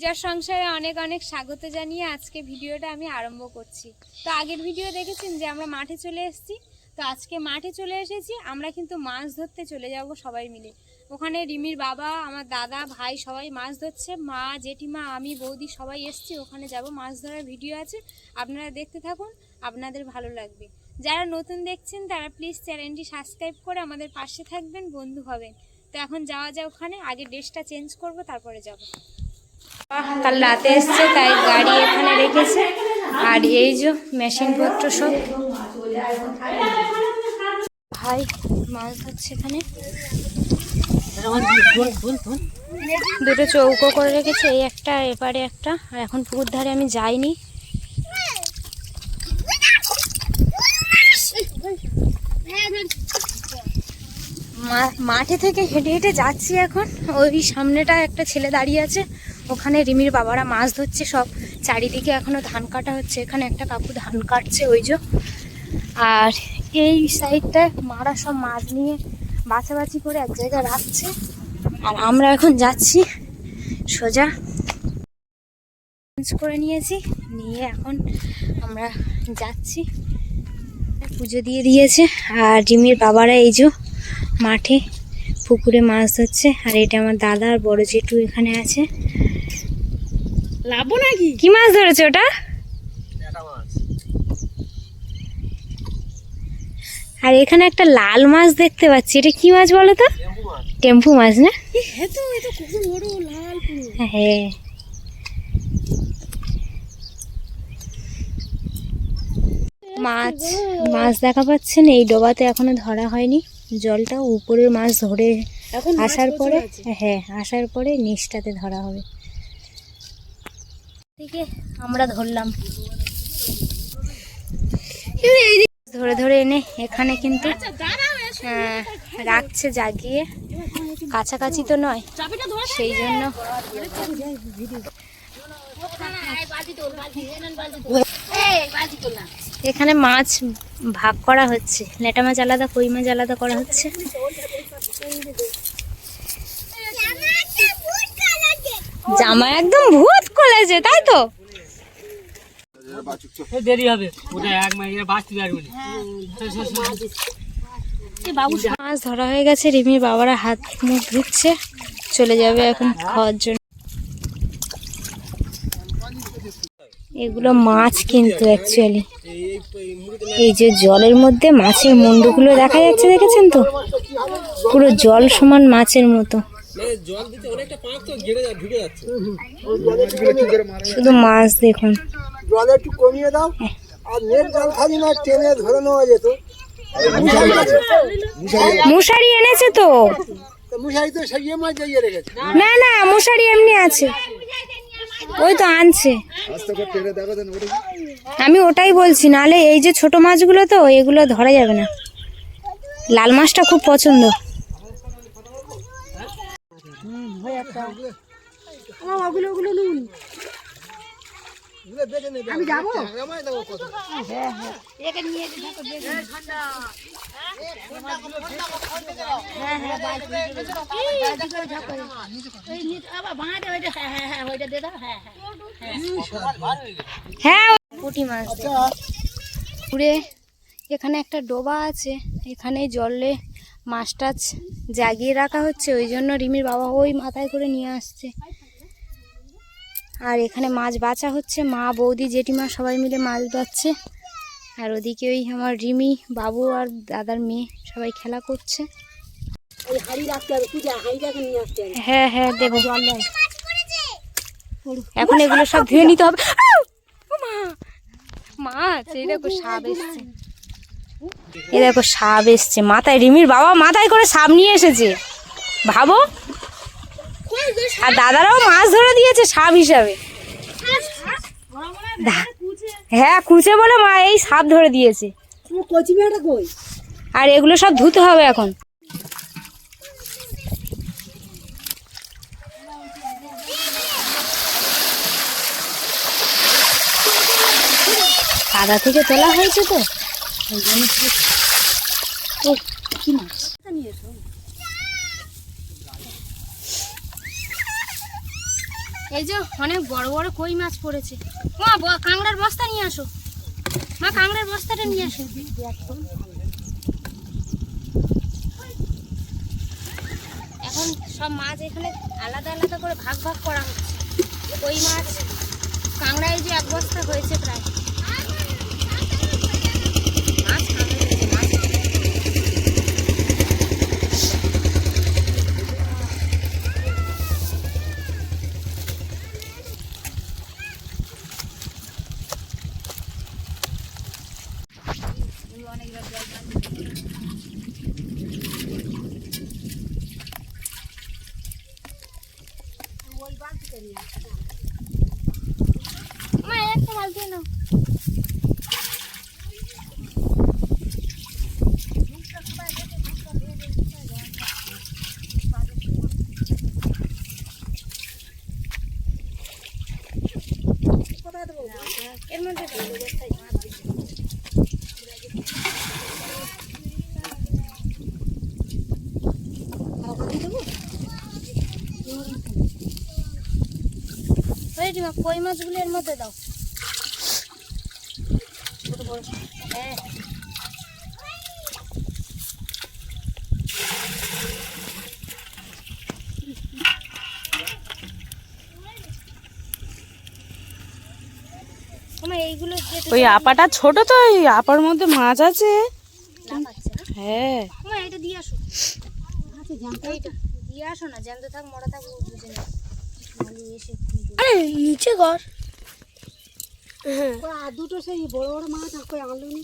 পূজার সংসারে অনেক অনেক স্বাগত জানিয়ে আজকে ভিডিওটা আমি আরম্ভ করছি। তো আগের ভিডিও দেখেছেন যে আমরা মাঠে চলে এসেছি। তো আজকে মাঠে চলে এসেছি, আমরা কিন্তু মাছ ধরতে চলে যাব সবাই মিলে। ওখানে রিমির বাবা, আমার দাদা, ভাই সবাই মাছ ধরছে, মা, জেঠিমা, আমি, বৌদি সবাই এসছি। ওখানে যাব, মাছ ধরার ভিডিও আছে, আপনারা দেখতে থাকুন, আপনাদের ভালো লাগবে। যারা নতুন দেখছেন তারা প্লিজ চ্যানেলটি সাবস্ক্রাইব করে আমাদের পাশে থাকবেন, বন্ধু হবেন। তো এখন যাওয়া যায় ওখানে, আগে ড্রেসটা চেঞ্জ করব তারপরে যাব। কাল রাতে এসছে তাই গাড়ি এখানে রেখেছে। আর এই যে মেশিনপত্র সব, ভাই মাছ ধরছে এখানে। দুটো চৌকো করে রেখেছে, এই একটা এপারে একটা। আর এখন পুকুর ধারে আমি যাইনি। মাঠে থেকে হেঁটে হেঁটে যাচ্ছি এখন। ওই সামনেটা একটা ছেলে দাঁড়িয়ে আছে, ওখানে রিমির বাবারা মাছ ধরছে সব। চারিদিকে এখনো ধান কাটা হচ্ছে, এখানে একটা কাকু ধান কাটছে ওই যে। আর এই সাইডটায় মারা সব মাছ নিয়ে বাছাবাছি করে এক জায়গায় রাখছে। আর আমরা এখন যাচ্ছি সোজা। চেঞ্জ করে নিয়েছি, নিয়ে এখন আমরা যাচ্ছি। পুজো দিয়ে দিয়েছে। আর রিমির বাবারা এই যে মাঠে পুকুরে মাছ ধরছে। আর এটা আমার দাদা আর বড় জেঠু এখানে আছে। লাভো নাকি? কি মাছ ধরেছে ওটা? আর এখানে একটা লাল মাছ দেখতে পাচ্ছি, এটা কি মাছ বলো তো? টেম্পু মাছ না? হ্যাঁ, মাছ মাছ দেখা পাচ্ছেন। এই ডোবাতে এখনো ধরা হয়নি, জলটা উপরের মাছ ধরে আসার পরে, হ্যাঁ আসার পরে নিচটাতে ধরা হবে। থেকে আমরা ধরলাম, ধরে ধরে এনে এখানে কিন্তু রাখছে জাগিয়ে। কাছাকাছি তো নয়, সেই জন্য এখানে মাছ ভাগ করা হচ্ছে। লেটা মাছ আলাদা, কই মাছ আলাদা করা হচ্ছে। জামা একদম ভূত কলেজে, তাই তো? দেরি হবে, মাছ ধরা হয়ে গেছে। রিমির বাবারা হাত মুখ ধুচ্ছে, চলে যাবে এখন খাওয়ার জন্য। এগুলো মাছ কিন্তু অ্যাকচুয়ালি এই যে জলের মধ্যে মাছের মুন্ডুগুলো দেখা যাচ্ছে, দেখেছেন তো? পুরো জল সমান মাছের মতো, শুধু মাছ দেখুন। জল একটু কমিয়ে দাও, আর নেট জাল খালি না, টেনে ধরে নেওয়া যেত। মশারি এনেছে তো? মশারি তো সেই মাছ দিয়ে রেখেছে। না না, মশারি এমনি আছে, ওই তো আনছে। আমি ওটাই বলছি, নাহলে এই যে ছোট মাছগুলো তো এগুলো ধরা যাবে না। লাল মাছটা খুব পছন্দ। আমি যাবো। হ্যাঁ, পুঁটি মাছ পুকুরে এখানে একটা ডোবা আছে, এখানে জলে মাছ টাছ জাগিয়ে রাখা হচ্ছে। ওই জন্য রিমির বাবা ওই মাথায় করে নিয়ে আসছে। আর এখানে মাছ বাছা হচ্ছে, মা, বৌদি, জেঠিমা সবাই মিলে মাছ বাছছে। আর ওদিকে ওই আমার রিমি, বাবু আর দাদার মেয়ে সবাই খেলা করছে। হ্যাঁ হ্যাঁ দেবো, এখন এগুলো সব ধুয়ে নিতে হবে। মাছ, এই দেখো সাপ এসছে, এই দেখো সাপ এসছে মাথায়। রিমির বাবা মাথায় করে সাপ নিয়ে এসেছে, ভাবো। আর দাদারাও মাছ ধরে দিয়েছে সাপ হিসাবে। হ্যাঁ, কুচে বলে মা এই সাপ ধরে দিয়েছে। আর এগুলো সব ধুতে হবে এখন। কাদা থেকে তোলা হয়েছে তো, কি মাছ এই যে অনেক বড় বড় কই মাছ পড়েছে। মা কাঁকড়ার বস্তা নিয়ে আসো, মা কাঁকড়ার বস্তাটা নিয়ে আসো। এখন সব মাছ এখানে আলাদা আলাদা করে ভাগ ভাগ করা হচ্ছে। কই মাছ কাঁকড়া এই যে এক বস্তা হয়েছে প্রায়। মাছ মা একটা বালতি নাও। এর মধ্যে কই মাছগুলো এর মধ্যে দাও। হ্যাঁ ওই আপাটা ছোট তো, ওই আপার মধ্যে মাছ আছে। হ্যাঁ এটা দিয়ে আসো, দিয়ে আসো না, জ্যান্ত থাক মরা থাক বুঝে না। নিচে ঘর দুটো সেই বড় বড় মাছ আর কই আনলো নি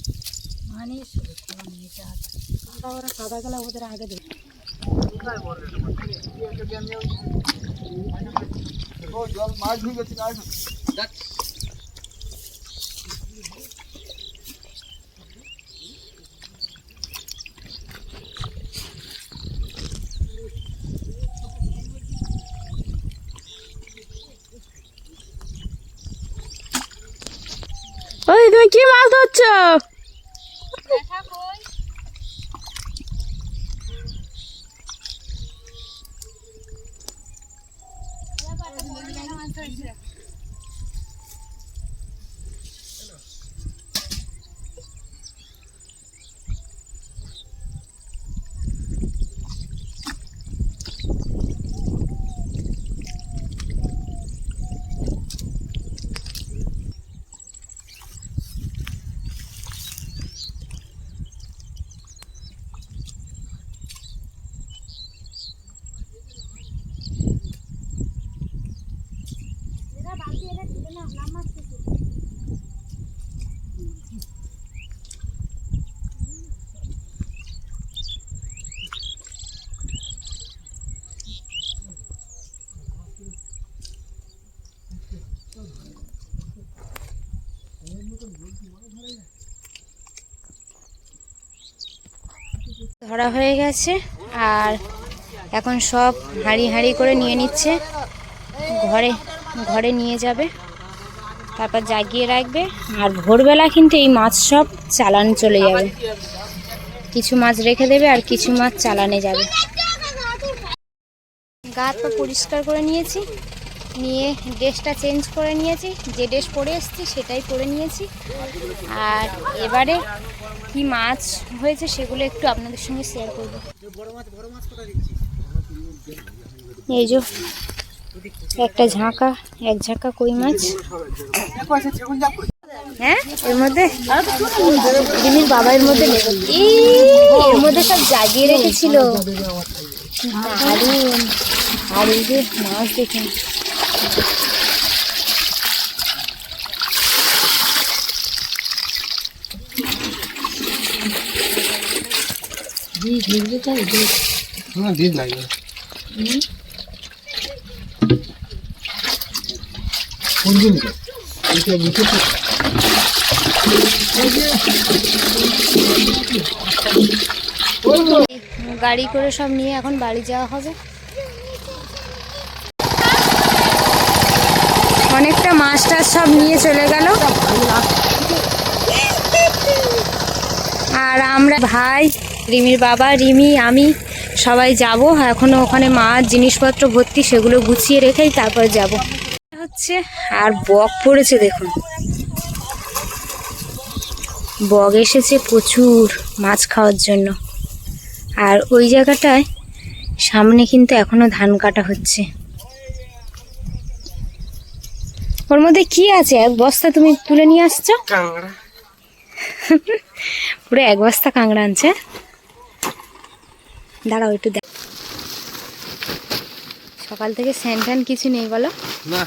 আনিস ওরা সাদা গেলা ওদের আগে দেখ। ওই তুমি কি মাছ ধরছো? ধরা হয়ে গেছে আর এখন সব হাঁড়ি হাঁড়ি করে নিয়ে নিচ্ছে, ঘরে ঘরে নিয়ে যাবে, তারপর জাগিয়ে রাখবে। আর ভোরবেলা কিন্তু এই মাছ সব চালান চলে যাবে, কিছু মাছ রেখে দেবে আর কিছু মাছ চালানে যাবে। গা হাত পা পরিষ্কার করে নিয়েছি, নিয়ে ড্রেসটা চেঞ্জ করে নিয়েছি, যে ড্রেস পরে এসেছি সেটাই পরে নিয়েছি। আর এবারে কি মাছ হয়েছে সেগুলো একটু আপনাদের সঙ্গে শেয়ার করব। এই যে একটা ঝাঁকা, এক ঝাঁকা কই মাছ। হ্যাঁ এর মধ্যে রিমির বাবা এর মধ্যে এর মধ্যে সব জাগিয়ে রেখেছিল। দারুণ। আর এই যে মাছ দেখুন, গাড়ি করে সব নিয়ে এখন বাড়ি যাওয়া হবে। অনেকটা মাছ টাছ সব নিয়ে চলে গেল। আর আমরা ভাই, রিমির বাবা, রিমি, আমি সবাই যাব। এখনো ওখানে মাছ জিনিসপত্র ভর্তি, সেগুলো গুছিয়ে রেখেই তারপর যাব। হচ্ছে। আর বক পড়েছে দেখুন, বক এসেছে প্রচুর মাছ খাওয়ার জন্য। আর ওই জায়গাটায় সামনে কিন্তু এখনো ধান কাটা হচ্ছে। ওর মধ্যে কি আছে? এক বস্তা তুমি তুলে নিয়ে আসছো? পুরো এক বস্তা কাঁকড়া আনছে। দাঁড়াও একটু দেখ। সকাল থেকে স্যান ট্যান কিছু নেই বলো? না,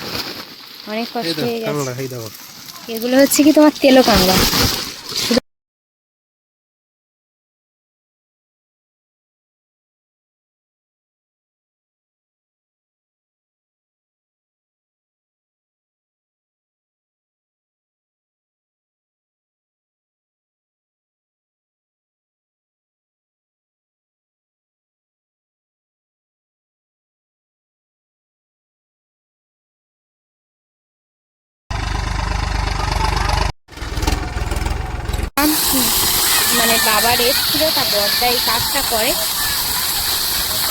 অনেক কষ্ট হয়ে গেছে। কাঁকড়া এই দাও। এগুলো হচ্ছে কি তোমার তেলো কাঁকড়া। মানে বাবার এসছিল, তা বড়দা এই কাজটা করে।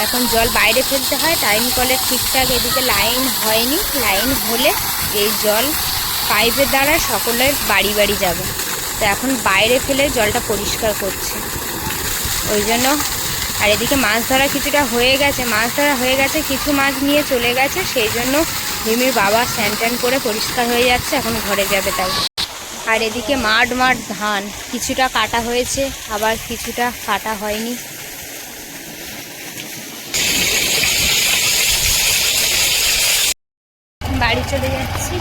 এখন জল বাইরে ফেলতে হয়, টাইম কলের ঠিকঠাক এদিকে লাইন হয়নি। লাইন হলে এই জল পাইপের দ্বারা সকলের বাড়ি বাড়ি যাবে। তো এখন বাইরে ফেলে জলটা পরিষ্কার করছে ওই জন্য। আর এদিকে মাছ ধরা কিছুটা হয়ে গেছে, মাছ ধরা হয়ে গেছে, কিছু মাছ নিয়ে চলে গেছে। সেই জন্য রিমির বাবা স্যান ট্যান করে পরিষ্কার হয়ে যাচ্ছে, এখন ঘরে যাবে তাই। আর এদিকে মাঠ ধান কিছুটা কাটা হয়েছে, আবার কিছুটা কাটা হয়নি। বাড়ি চলে যাচ্ছি।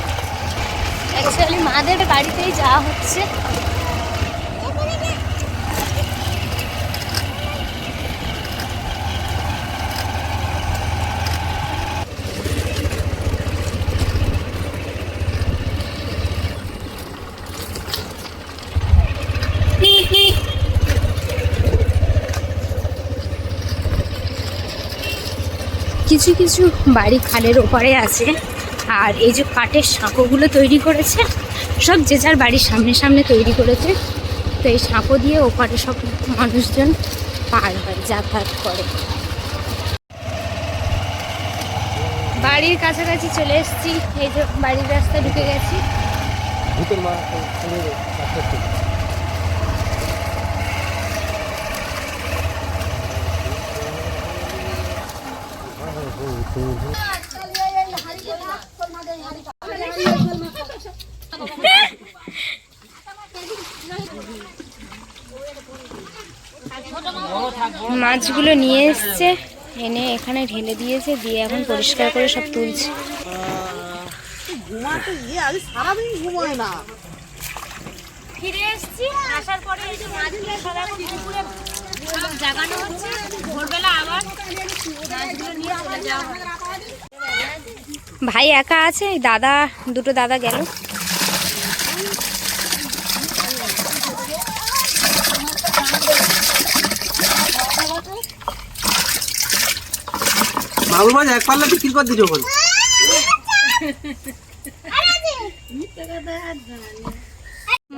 অ্যাকচুয়ালি মাদের বাড়িতেই যাওয়া হচ্ছে। কিছু কিছু বাড়ি খালের ওপারে আছে। আর এই যে কাঠের সাঁকোগুলো তৈরি করেছে, সব যে যার বাড়ির সামনে সামনে তৈরি করেছে। তো এই সাঁকো দিয়ে ওপারে সব মানুষজন পার হয়, যাতায়াত করে। বাড়ির কাছাকাছি চলে এসেছি। এই যে বাড়ির রাস্তা ঢুকে গেছি। মাছগুলো নিয়ে এসছে, এনে এখানে ঢেলে দিয়েছে, দিয়ে এখন পরিষ্কার করে সব তুলছে। ফিরে এসছি, আসার পরে এই যে মাছগুলো সব এখন পুকুরে সব জাগানো হচ্ছে। ভোরবেলা আবার মাছগুলো নিয়ে চলে যাওয়া হবে। ভাই একা আছে, দাদা দুটো দাদা গেল। মাগুর মাছ এক পাল্লা বিক্রি করে দিল বল।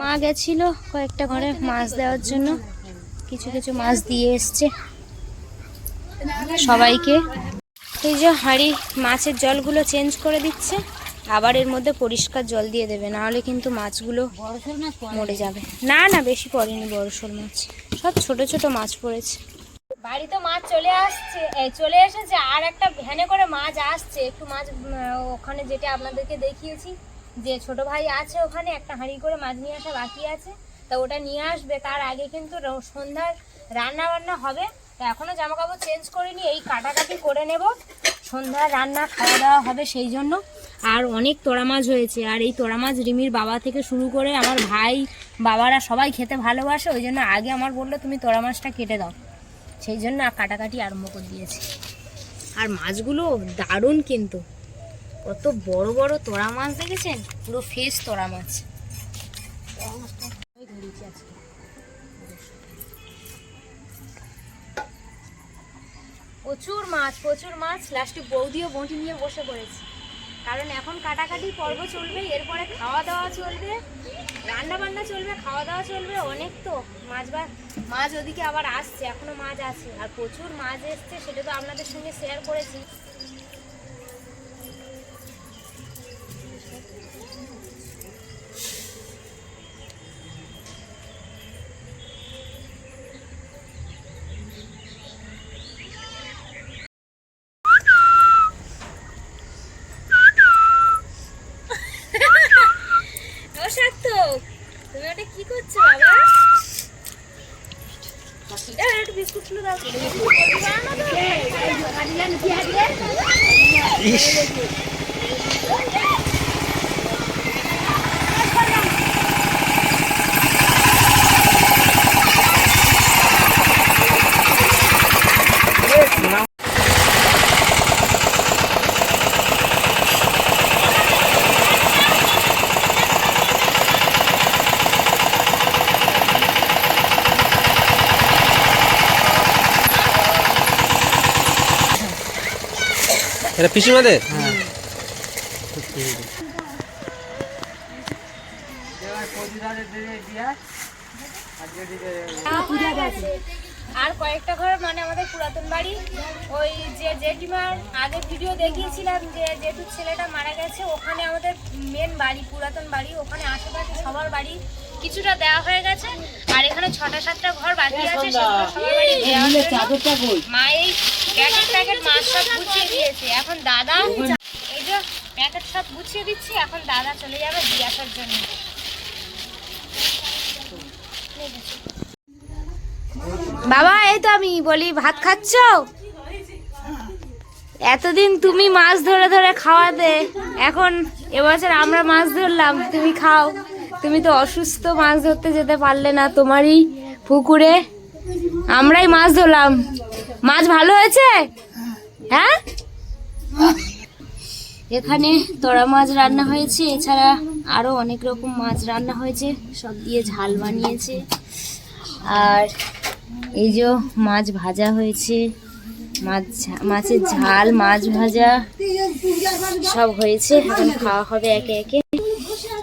মা গেছিল কয়েকটা ঘরে মাছ দেওয়ার জন্য, কিছু কিছু মাছ দিয়ে এসছে সবাইকে। এই যে হাঁড়ি মাছের জলগুলো চেঞ্জ করে দিচ্ছে, আবার এর মধ্যে পরিষ্কার জল দিয়ে দেবে, নাহলে কিন্তু মাছগুলো মরে যাবে। না না, বেশি পড়েনি বড় শোল মাছ, সব ছোট ছোট মাছ পড়েছে। বাড়িতে মাছ চলে এসেছে। আর একটা ভ্যানে করে মাছ আসছে। একটু মাছ ওখানে যেটা আপনাদেরকে দেখিয়েছি, যে ছোট ভাই আছে ওখানে, একটা হাঁড়ি করে মাছ নিয়ে আসা বাকি আছে। তা ওটা নিয়ে আসবে। তার আগে কিন্তু সন্ধ্যার রান্না বান্না হবে। তা এখনও জামা কাপড় চেঞ্জ করিনি, এই কাটাকাটি করে নেব। সন্ধ্যার রান্না খাওয়া দাওয়া হবে সেই জন্য। আর অনেক তোড়া মাছ হয়েছে। আর এই তোড়া মাছ রিমির বাবা থেকে শুরু করে আমার ভাই বাবারা সবাই খেতে ভালোবাসে। ওই জন্য আগে আমার বললো তুমি তোড়া মাছটা কেটে দাও, সেই জন্য কাটাকাটি আরম্ভ করে দিয়েছি। আর মাছগুলো দারুণ, কিন্তু কত বড় বড় তোড়া মাছ দেখেছেন, পুরো ফ্রেশ তোড়া মাছ। প্রচুর মাছ। লাস্টে বৌদিও বঁটি নিয়ে বসে পড়েছে, কারণ এখন কাটাকাটি পর্ব চলবে, এরপরে খাওয়া দাওয়া চলবে, রান্না বান্না চলবে, খাওয়া দাওয়া চলবে। অনেক তো মাছ ওদিকে আবার আসছে, এখনো মাছ আছে। আর প্রচুর মাছ এসছে, সেটা তো আপনাদের সঙ্গে শেয়ার করেছি। কি করছো বাবা? একটু বিস্কুট ছিল দাও। এটা পিসিমাদের? আর কয়েকটা ঘর মানে আমাদের পুরাতন বাড়ি, ওই যে জেঠিমার আগে ভিডিও দেখিয়েছিলাম যে জেঠুর ছেলেটা মারা গেছে, ওখানে আমাদের মেন বাড়ি, পুরাতন বাড়ি, ওখানে আশেপাশে সবার বাড়ি কিছুটা দেওয়া হয়ে গেছে। আর এখানে 6টা-7টা ঘর বাকি আছে, সেগুলো সবার বাড়ি দেওয়া হয়েছে। মা এই প্যাকেট মাছ সব গুছিয়ে দিয়েছে। এখন দাদা এই যে প্যাকেট সব গুছিয়ে দিচ্ছি, এখন দাদা চলে যাবে দিয়ে আসার জন্য। বাবা এই তো আমি বলি, ভাত খাচ্ছ? এতদিন তুমি মাছ ধরে ধরে খাওয়াতে, এখন এবছর আমরা মাছ ধরলাম, তুমি খাও। তুমি তো অসুস্থ, মাছ ধরতে যেতে পারলে না, তোমারই পুকুরে আমরাই মাছ ধরলাম। মাছ ভালো হয়েছে? হ্যাঁ, এখানে তোড়া মাছ রান্না হয়েছে, এছাড়া আরো অনেক রকম মাছ রান্না হয়েছে, সব দিয়ে ঝাল বানিয়েছে। আর এই যে মাছ ভাজা হয়েছে, মাছের ঝাল, মাছ ভাজা সব হয়েছে। এখন খাওয়া হবে একে একে।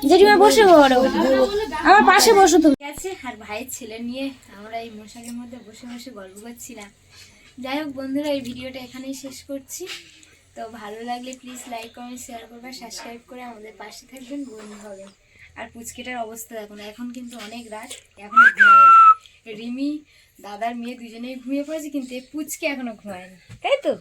জেঠিমা বসে পড়ো, আমার পাশে বসো তুমি। আছে আর ভাইয়ের ছেলে নিয়ে আমরা এই মশারির মধ্যে বসে বসে গল্প করছিলাম। যাই হোক বন্ধুরা, এই ভিডিওটা এখানেই শেষ করছি। তো ভালো লাগলে প্লিজ লাইক কমেন্ট শেয়ার করবে, সাবস্ক্রাইব করে আমাদের পাশে থাকবেন, বন্ধু হবে। আর পুচকেটার অবস্থা দেখুন, এখন কিন্তু অনেক রাত, এখনো ঘুমায়নি। রিমি দাদার মেয়ে দুজনেই ঘুমিয়ে পড়েছে, কিন্তু এই পুচকে এখনো ঘুমায়নি, তাই তো?